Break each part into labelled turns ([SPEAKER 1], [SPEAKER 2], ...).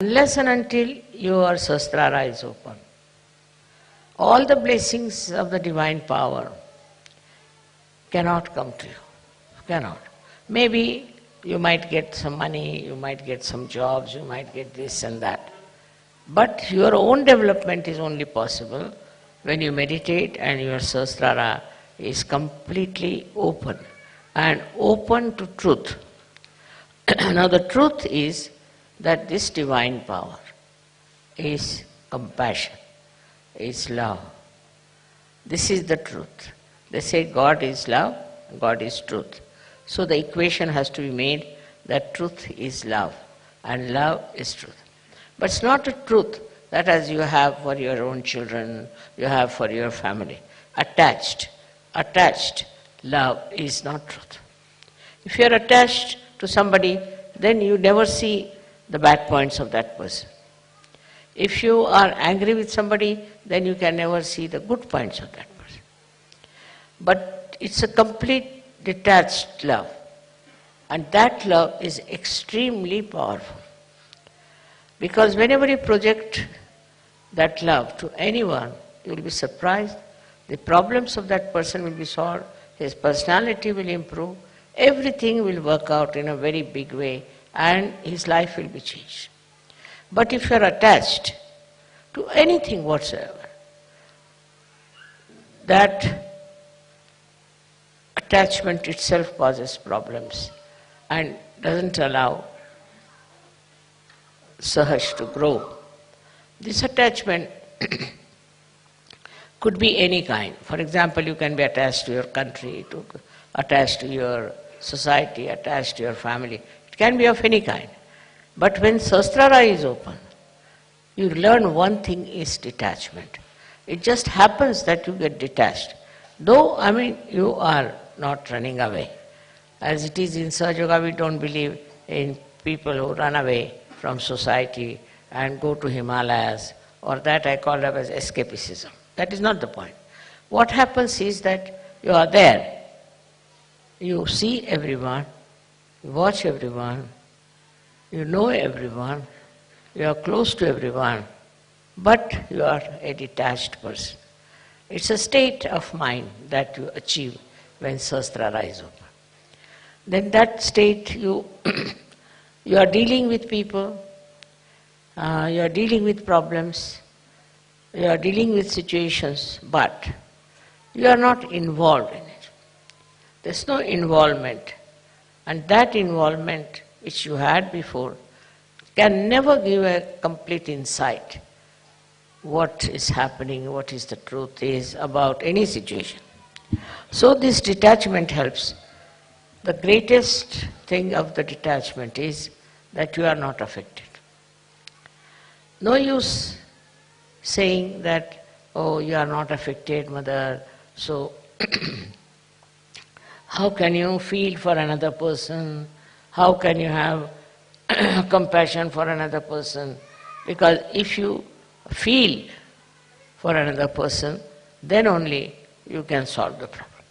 [SPEAKER 1] Unless and until your Sahasrara is open, all the blessings of the divine power cannot come to you. Cannot. Maybe you might get some money, you might get some jobs, you might get this and that. But your own development is only possible when you meditate and your Sahasrara is completely open and open to truth. Now the truth is that this divine power is compassion, is love. This is the truth. They say God is love, God is truth. So the equation has to be made that truth is love and love is truth. But it's not a truth that as you have for your own children, you have for your family. Attached love is not truth. If you are attached to somebody, then you never see the bad points of that person. If you are angry with somebody, then you can never see the good points of that person. But it's a complete detached love. And that love is extremely powerful. Because whenever you project that love to anyone, you will be surprised. The problems of that person will be solved, his personality will improve, everything will work out in a very big way, and his life will be changed. But if you are attached to anything whatsoever, that attachment itself causes problems and doesn't allow Sahaj to grow. This attachment could be any kind. For example, you can be attached to your country, attached to your society, attached to your family. It can be of any kind. But when Sahasrara is open, you learn one thing is detachment. It just happens that you get detached. Though, you are not running away. As it is in Sahaja Yoga, we don't believe in people who run away from society and go to Himalayas, or that I call it as escapism. That is not the point. What happens is that you are there. You see everyone, you watch everyone, you know everyone, you are close to everyone, but you are a detached person. It's a state of mind that you achieve when Sahasrara is open. Then that state you are dealing with people, you are dealing with problems, you are dealing with situations, but you are not involved in it. There's no involvement. And that involvement which you had before can never give a complete insight what is happening, what is the truth is about any situation. So this detachment helps. The greatest thing of the detachment is that you are not affected. No use saying that, oh, you are not affected, mother, so how can you feel for another person? How can you have compassion for another person? Because if you feel for another person, then only you can solve the problem.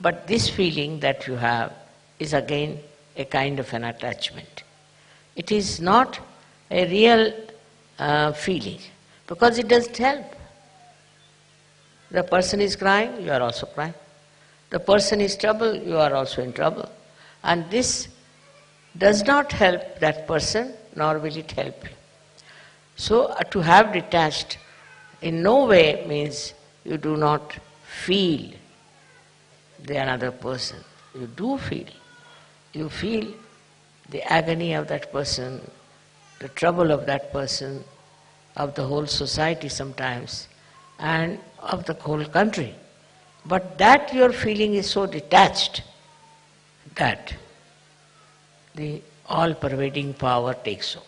[SPEAKER 1] But this feeling that you have is again a kind of an attachment. It is not a real feeling, because it doesn't help. The person is crying, you are also crying. The person is troubled, you are also in trouble. And this does not help that person, nor will it help you. So to have detached in no way means you do not feel the another person. You do feel. You feel the agony of that person, the trouble of that person, of the whole society sometimes, and of the whole country. But that your feeling is so detached that the all-pervading power takes over.